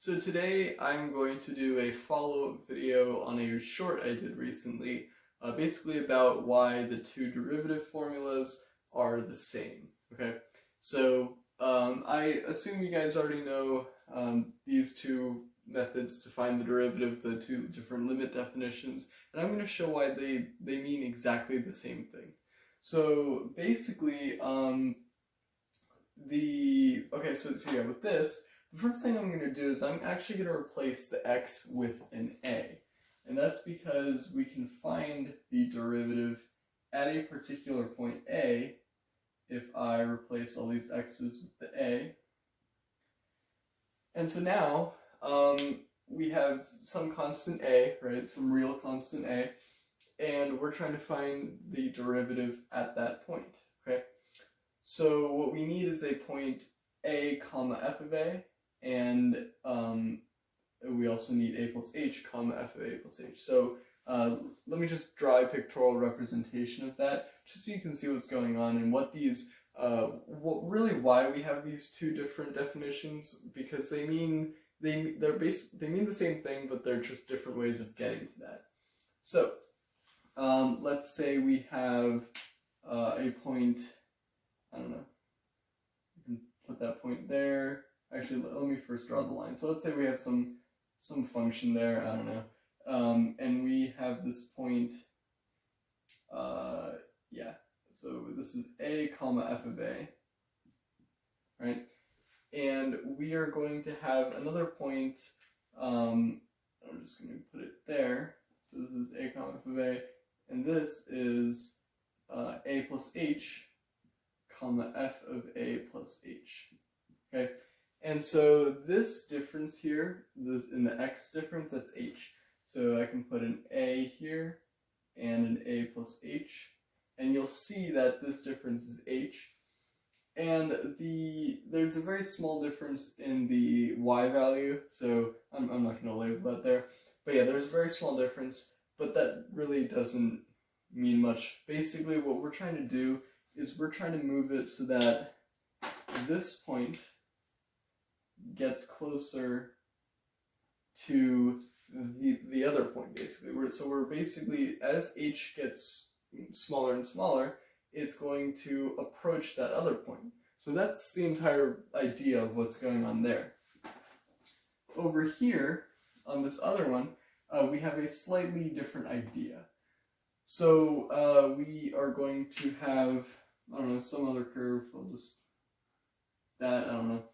So today I'm going to do a follow-up video on a short I did recently, basically about why the two derivative formulas are the same. Okay, so I assume you guys already know these two methods to find the derivative, the two different limit definitions, and I'm going to show why they mean exactly the same thing. So basically, with this, the first thing I'm going to do is I'm actually going to replace the x with an a. And that's because we can find the derivative at a particular point a if I replace all these x's with the a. And so now we have some constant a, right? Some real constant a. And we're trying to find the derivative at that point, okay? So what we need is a point a comma f of a, and we also need a plus h comma f of a plus h. So let me just draw a pictorial representation of that, just so you can see what's going on and what these, why we have these two different definitions, because they mean the same thing, but they're just different ways of getting to that. So let's say we have a point, I don't know, you can put that point there. Actually, let me first draw the line. So let's say we have some function there, I don't know, and we have this point, so this is a comma f of a, right? And we are going to have another point, I'm just going to put it there. So this is a comma f of a, and this is a plus h comma f of a plus h, okay? And so this difference here, this in the x difference, that's h. So I can put an a here and an a plus h, and you'll see that this difference is h. And there's a very small difference in the y value, so I'm not going to label that there. But yeah, there's a very small difference, but that really doesn't mean much. Basically, what we're trying to do is we're trying to move it so that this point gets closer to the other point, basically. We're basically, as h gets smaller and smaller, it's going to approach that other point. So that's the entire idea of what's going on there. Over here, on this other one, we have a slightly different idea. So we are going to have, I don't know, some other curve, I don't know.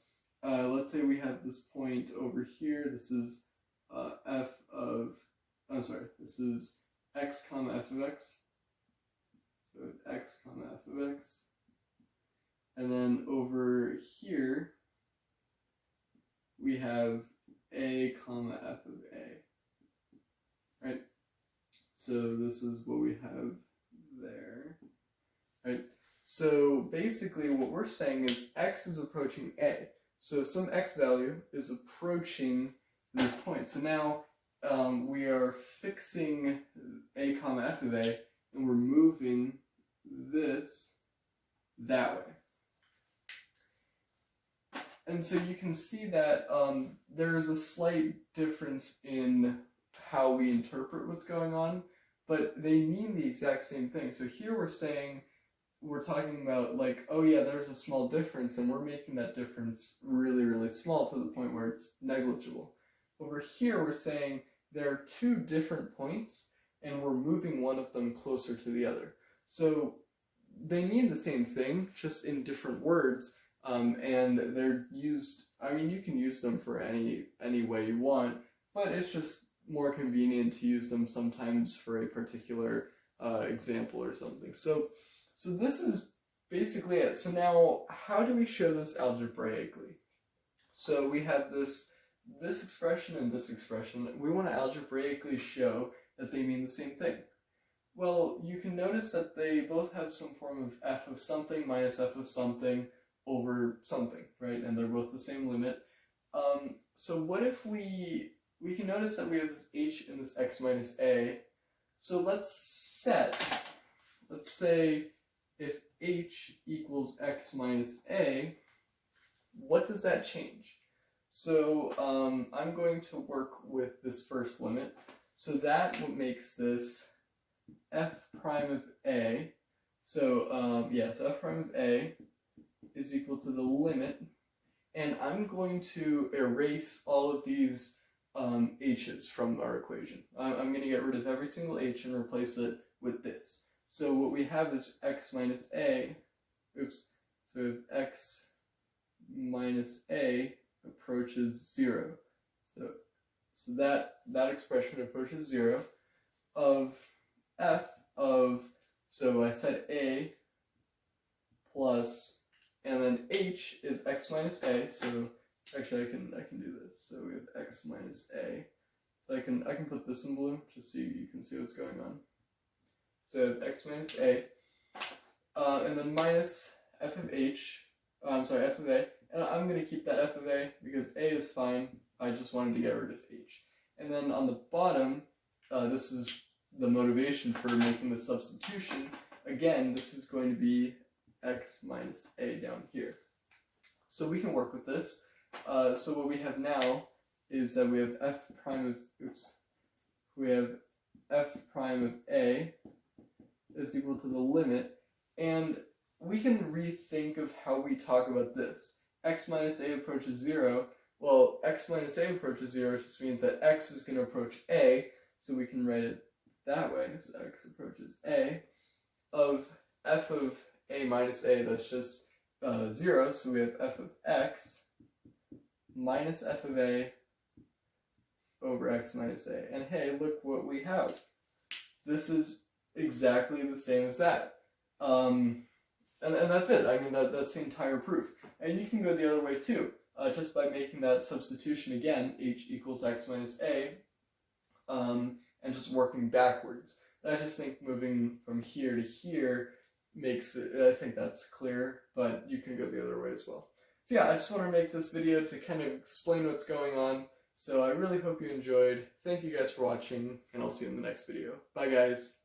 Let's say we have this point over here. This is this is x comma f of x. So x comma f of x. And then over here, we have a comma f of a. Right? So this is what we have there. Right? So basically what we're saying is x is approaching a. So some x value is approaching this point. So now we are fixing a comma f of a, and we're moving this that way. And so you can see that there is a slight difference in how we interpret what's going on, but they mean the exact same thing. So here we're talking about, like, oh yeah, there's a small difference, and we're making that difference really, really small to the point where it's negligible. Over here, we're saying there are two different points, and we're moving one of them closer to the other. So they mean the same thing, just in different words, and they're used, I mean, you can use them for any way you want, but it's just more convenient to use them sometimes for a particular example or something. So this is basically it. So now, how do we show this algebraically? So we have this expression and this expression. We want to algebraically show that they mean the same thing. Well, you can notice that they both have some form of f of something minus f of something over something, right? And they're both the same limit. So what if we can notice that we have this h and this x minus a. So let's say if h equals x minus a, what does that change? So I'm going to work with this first limit. So that what makes this f prime of a. So so f prime of a is equal to the limit, and I'm going to erase all of these h's from our equation. I'm going to get rid of every single h and replace it with this. So what we have is x minus a, so if x minus a approaches 0. So that expression approaches 0 of f of, so I said a plus, and then h is x minus a, so actually I can do this. So we have x minus a. So I can put this in blue just so you can see what's going on. So I have x minus a, and then minus f of h, f of a, and I'm going to keep that f of a because a is fine, I just wanted to get rid of h. And then on the bottom, this is the motivation for making the substitution. Again, this is going to be x minus a down here. So we can work with this. So what we have now is that we have f prime of a is equal to the limit, and we can rethink of how we talk about this. X minus a approaches 0. Well, x minus a approaches 0 just means that x is going to approach a, so we can write it that way. So x approaches a of f of a minus a, that's just 0, so we have f of x minus f of a over x minus a. And hey, look what we have. This is exactly the same as that. And that's it. I mean, that's the entire proof. And you can go the other way too, just by making that substitution again, h equals x minus a, and just working backwards. And I just think moving from here to here makes it, I think that's clear, but you can go the other way as well. So yeah, I just want to make this video to kind of explain what's going on. So I really hope you enjoyed. Thank you guys for watching, and I'll see you in the next video. Bye guys!